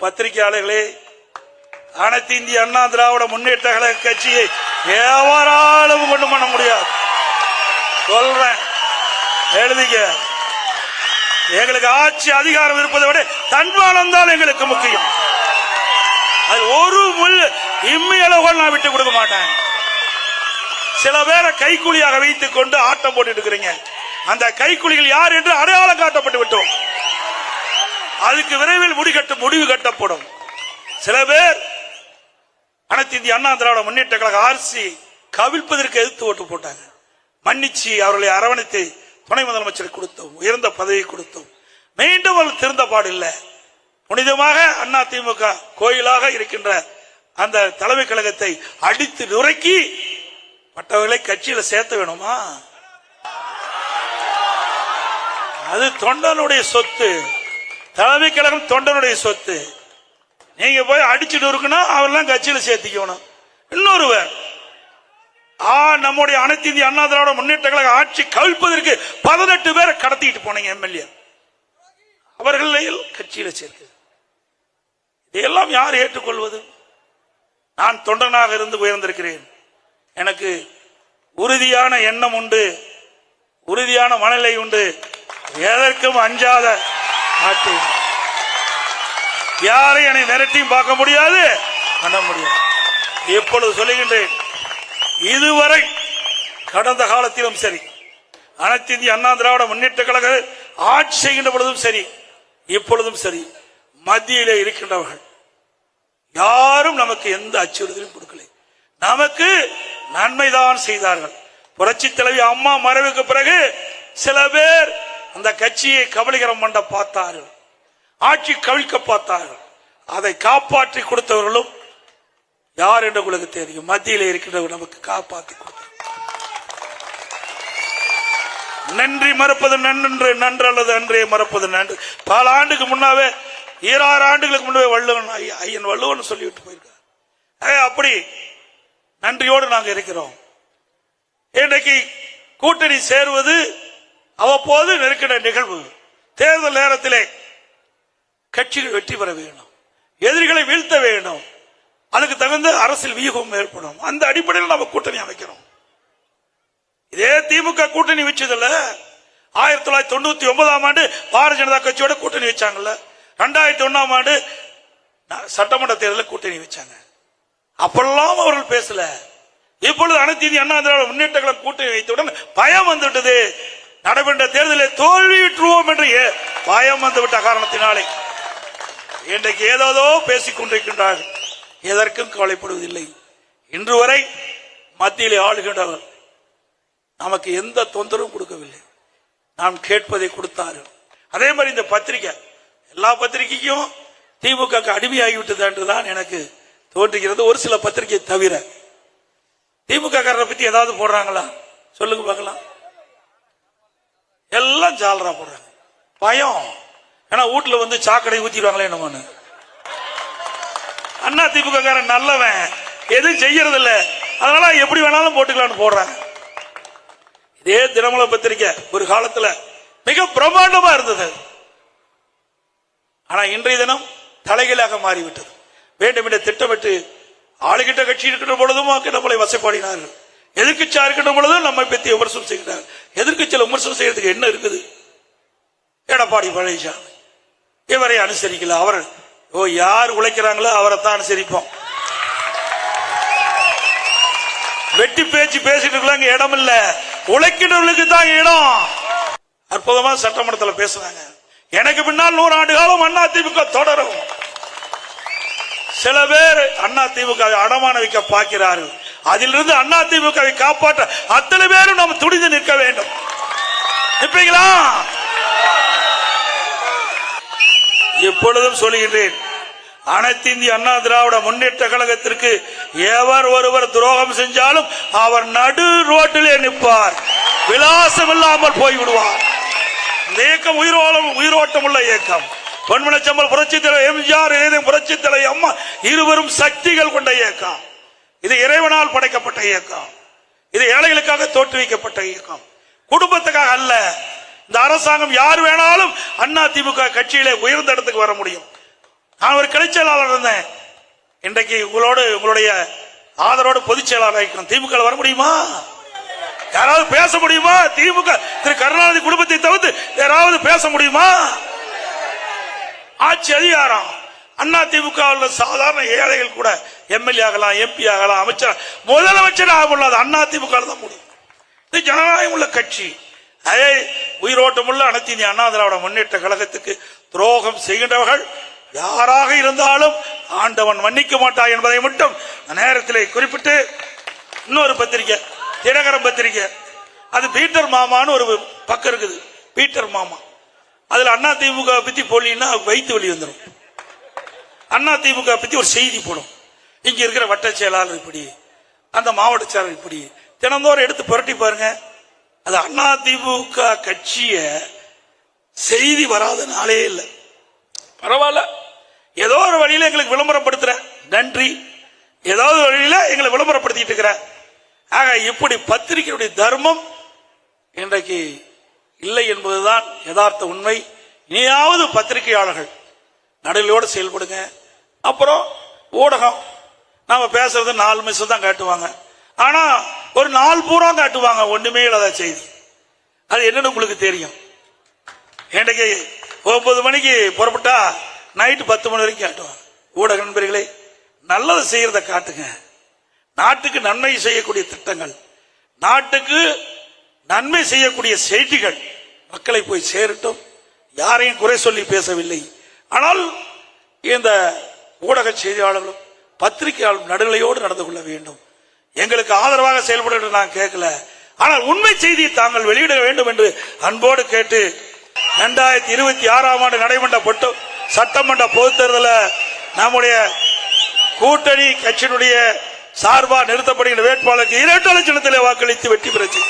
பத்திரிகையாளர்களே, அனைத்து இந்திய அண்ணா திராவிட முன்னேற்ற கழக கட்சியை எவராலும் கொண்டு பண்ண முடியாது. சொல்றேன், எழுதிக்க. எங்களுக்கு ஆட்சி அதிகாரம் இருப்பதை விட தன்மானம் தான் எங்களுக்கு முக்கியம். அது ஒரு முள் இம்மையளவு நான் விட்டு கொடுக்க மாட்டேன். சில பேரை கைக்கூலியாக வைத்துக் கொண்டு ஆட்டம் போட்டு இருக்கிறீங்க. அந்த கைக்கூலிகள் யார் என்று அடையாளம் காட்டப்பட்டு விட்டோம். அதுக்கு விரைவில் முடிவு கட்டப்படும். சில பேர் அனைத்து இந்திய அண்ணா திராவிட முன்னேற்ற கழக ஆர்சி கவிழ்ப்பதற்கு எதிர்த்து ஓட்டு போட்டாங்க. மன்னிச்சு அவர்களை அரவணைத்து துணை முதலமைச்சர் கொடுத்தோம், உயர்ந்த பதவி கொடுத்தோம். மீண்டும் அவர்கள் திருந்த பாடில்லை. புனிதமாக அண்ணா திமுக கோயிலாக இருக்கின்ற அந்த தலைமை கழகத்தை அடித்து நுரைக்கி மற்றவர்களை கட்சியில சேர்த்த வேணுமா? அது தொண்டனுடைய சொத்து. தலைமை கழகம் தொண்டனுடைய சொத்து. நீங்க போய் அடிச்சுட்டு இருக்கணும், அவரெல்லாம் கட்சியில சேர்த்திக்கணும். இன்னொருவர் நம்முடைய அனைத்து இந்திய அண்ணா திராவிட முன்னேற்ற கழக ஆட்சி கவிழ்ப்பதற்கு 18 பேரை கடத்திட்டு போனீங்க எம்எல்ஏ, அவர்கள் கட்சியில சேர்க்க. இதையெல்லாம் யார் ஏற்றுக்கொள்வது? நான் தொண்டனாக இருந்து உயர்ந்திருக்கிறேன். எனக்கு உறுதியான எண்ணம் உண்டு, உறுதியான மனநிலை உண்டு. எதற்கும் அஞ்சாத ஆட்சி. யாரையும் என்னை மிரட்டியும் பார்க்க முடியாது, பண்ண முடியாது. எப்பொழுது சொல்லுகின்றேன், இதுவரை கடந்த காலத்திலும் சரி, அனைத்து இந்திய அண்ணா திராவிட முன்னேற்ற கழக ஆட்சி செய்கின்ற பொழுதும் சரி, இப்பொழுதும் சரி, மத்தியிலே இருக்கின்றவர்கள் யாரும் நமக்கு எந்த அச்சுறுத்தலும் கொடுக்கல. நமக்கு நன்மைதான் செய்தார்கள். புரட்சி தலைவி அம்மா மறைவுக்கு பிறகு சில பேர் அந்த கட்சியை கபலீகரம் பண்ண பார்த்தார்கள், ஆட்சி கவிழ்க்க பார்த்தார்கள். அதை காப்பாற்றி கொடுத்தவர்களும் யார் என்று உங்களுக்கு தெரியும். மத்தியில் இருக்கின்றவர் நமக்கு காப்பாற்றி கொடுத்தார். நன்றி மறப்பது நன்று, நன்று அல்லது அன்றே மறப்பது நன்று. பல ஆண்டுக்கு முன்னாவே, 26 ஆண்டுகளுக்கு முன்னாவே வள்ளுவன், ஐயன் வள்ளுவன் சொல்லிவிட்டு போயிருக்கார். அப்படி நன்றியோடு நாங்கள் இருக்கிறோம். இன்றைக்கு கூட்டணி சேருவது அவ்வப்போது நெருக்கிற நிகழ்வு. தேர்தல் நேரத்திலே கட்சிகள் வெற்றி பெற வேண்டும், எதிரிகளை வீழ்த்த வேண்டும், அதுக்கு தகுந்த அரசியல் வியூகம் ஏற்படும். அந்த அடிப்படையில் நம்ம கூட்டணி அமைக்கிறோம். இதே திமுக கூட்டணி வச்சதில்ல. 1999ஆம் ஆண்டு பாரதிய ஜனதா கட்சியோட கூட்டணி வச்சாங்கல்ல. 2001ஆம் ஆண்டு சட்டமன்ற தேர்தலில் கூட்டணி வச்சாங்க. அப்பெல்லாம் அவர்கள் பேசல. இப்பொழுது அனைத்து இந்திய அண்ணா திராவிட முன்னேற்ற கழகம் கூட்டணி வைத்தவுடன் பயம் வந்துவிட்டது. நடைபெற்ற தேர்தலில் தோல்வியுற்றுவோம் என்று பயம் வந்துவிட்ட காரணத்தினாலே இன்றைக்கு ஏதோ பேசிக் கொண்டிருக்கின்றார்கள். எதற்கும் கவலைப்படுவதில்லை. இன்று வரை மத்தியில் ஆளுகின்றவர் நமக்கு எந்த தொந்தரவும் கொடுக்கவில்லை. நாம் கேட்பதை கொடுத்தார்கள். அதே மாதிரி இந்த பத்திரிகை, எல்லா பத்திரிகைக்கும் திமுக அடிமையாகிவிட்டது என்றுதான் எனக்கு தோன்றுகிறது. ஒரு சில பத்திரிகை தவிர திமுக காரரை பத்தி ஏதாவது போடுறாங்களா சொல்லுங்க பார்க்கலாம். எல்லாம் ஜாலரா போடுறாங்க. பயம். ஏன்னா வீட்டுல வந்து சாக்கடை ஊத்திடுவாங்களே என்னமோன்னு. அண்ணா திமுக காரன் நல்லவன், எதுவும் செய்யறது இல்ல, அதனால எப்படி வேணாலும் போட்டுக்கலாம்னு போடுறாங்க. இதே தினமல பத்திரிகை ஒரு காலத்துல மிக பிரம்மாண்டமா இருந்தது. ஆனா இன்றைய தினம் தலைகீழாக மாறிவிட்டது. வேண்டும் என்ற திட்டமிட்டு ஆளுகிட்ட கட்சி இருக்கின்ற பொழுதும் நம்மளை வசைப்பாடினார்கள். எதிர்கட்சியா இருக்கின்ற பொழுதும் நம்மை பற்றி விமர்சனம் செய்கிறார்கள். எதிர்கட்சியில் விமர்சனம் செய்யறதுக்கு என்ன இருக்குது? எடப்பாடி பழனிசாமி இவரை அனுசரிக்கல. அவர் யார் உழைக்கிறாங்களோ அவரை தான் அனுசரிப்போம். வெட்டி பேச்சு பேசிட்டு இருக்கலாம், இடம் இல்ல, உழைக்கின்றவர்களுக்கு தான் இடம். அற்புதமா சட்டமன்றத்தில் பேசுறாங்க. எனக்கு பின்னால் 100 ஆண்டு காலம் அண்ணா திமுக தொடரும். சில பேர் அண்ணா திமுக அடமான வைக்க பார்க்கிறார்கள். அதிலிருந்து அண்ணா திமுகவை காப்பாற்ற அத்தனை பேரும் நாம் துணிந்து நிற்க வேண்டும். நிற்பீங்களா? எப்பொழுதும் சொல்லுகின்றேன், அனைத்து இந்திய அண்ணா திராவிட முன்னேற்ற கழகத்திற்கு எவர் ஒருவர் துரோகம் செஞ்சாலும் அவர் நடு ரோட்டிலே நிற்பார், விலாசம் இல்லாமல் போய்விடுவார். இந்த இயக்கம் உயிரோட்டம் உள்ள இயக்கம். பொன்மனச்சம்பல் புரட்சி தலைவர் எம்ஜிஆர், புரட்சி தலைவர் அம்மா இருவரும் சக்திகள் கொண்ட இயக்கம். இது இறைவனால் படைக்கப்பட்ட இயக்கம். இது ஏழைகளுக்காக தோற்றுவிக்கப்பட்ட இயக்கம், குடும்பத்துக்காக அல்ல. இந்த அரசாங்கம் யார் வேணாலும் அண்ணா திமுக கட்சியிலே உயர்ந்த இடத்துக்கு வர முடியும். நான் ஒரு கிளை செயலாளர் இருந்தேன். இன்றைக்கு உங்களுடைய ஆதரவோடு பொதுச் செயலாளர் ஆகிக்கணும். திமுக வர முடியுமா? யாராவது பேச முடியுமா? திமுக திரு கருணாநிதி குடும்பத்தை தவிர்த்து யாராவது பேச முடியுமா? ஆட்சி அதிகாரம் அண்ணா திமுக சாதாரண ஏழைகள் கூட எம்எல்ஏ ஆகலாம், எம்பி ஆகலாம், அமைச்சர், முதலமைச்சர் ஆக முடியாது. அண்ணா திமுக தான் முடியும். இது ஜனநாயகம் உள்ள கட்சி. அதே உயிரோட்டமுள்ள அனைத்து இந்திய அண்ணா திராவிட முன்னேற்ற கழகத்துக்கு துரோகம் செய்கின்றவர்கள் யாராக இருந்தாலும் ஆண்டவன் மன்னிக்க மாட்டார் என்பதை மட்டும் நேரத்தில் குறிப்பிட்டு, இன்னொரு பத்திரிகை தினகரன் பத்திரிகை, அது பீட்டர் மாமான்னு ஒரு பக்கம் இருக்குது. பீட்டர் மாமா அதுல அண்ணா திமுக பத்தி போலின்னா வைத்து வெளி வந்துடும். அண்ணா திமுக பத்தி ஒரு செய்தி போடும். இங்க இருக்கிற வட்ட செயலாளர் இப்படி, அந்த மாவட்ட செயலாளர் இப்படி, தினந்தோறும் எடுத்து புரட்டி பாருங்க. அது அண்ணா திமுக கட்சிய செய்தி வராத நாளே இல்லை. பரவாயில்ல, ஏதோ ஒரு வழியில எங்களுக்கு விளம்பரப்படுத்துற, நன்றி. ஏதாவது வழியில எங்களை விளம்பரப்படுத்திட்டு இருக்கிற. ஆக இப்படி பத்திரிகையுடைய தர்மம் இன்றைக்கு இல்லை என்பதுதான் யதார்த்த உண்மை. இனியாவது பத்திரிகையாளர்கள் நடுநிலையோடு செயல்படுங்க. அப்புறம் ஊடகம் நாம பேசுறது 4 நிமிஷம் தான் காட்டுவாங்க. ஆனா ஒரு நாள் பூரா காட்டுவாங்க ஒண்ணுமே இல்லாத செய்தி. அது என்னன்னு உங்களுக்கு தெரியும். இன்றைக்கு 9 மணிக்கு புறப்பட்டா நைட்டு 10 மணி வரைக்கும் காட்டுவாங்க. ஊடக நண்பர்களே, நல்லது செய்யறத காட்டுங்க. நாட்டுக்கு நன்மை செய்யக்கூடிய திட்டங்கள், நாட்டுக்கு நன்மை செய்யக்கூடிய செய்திகள் மக்களை போய் சேரட்டும். யாரையும் குறை சொல்லி பேசவில்லை. ஆனால் இந்த ஊடக செய்தியாளர்களும் பத்திரிகையாளர்களும் நடுநிலையோடு நடந்து கொள்ள வேண்டும். எங்களுக்கு ஆதரவாக செயல்பட நான் கேட்கல, ஆனால் உண்மை செய்தியை தாங்கள் வெளியிட வேண்டும் என்று அன்போடு கேட்டு, 2026ஆம் ஆண்டு நடைபெற்ற சட்டமன்ற பொதுத் தேர்தலில் நம்முடைய கூட்டணி கட்சியினுடைய சார்பாக நிறுத்தப்படுகின்ற வேட்பாளருக்கு 2 லட்சத்திலே வாக்களித்து வெற்றி பெறச்சு.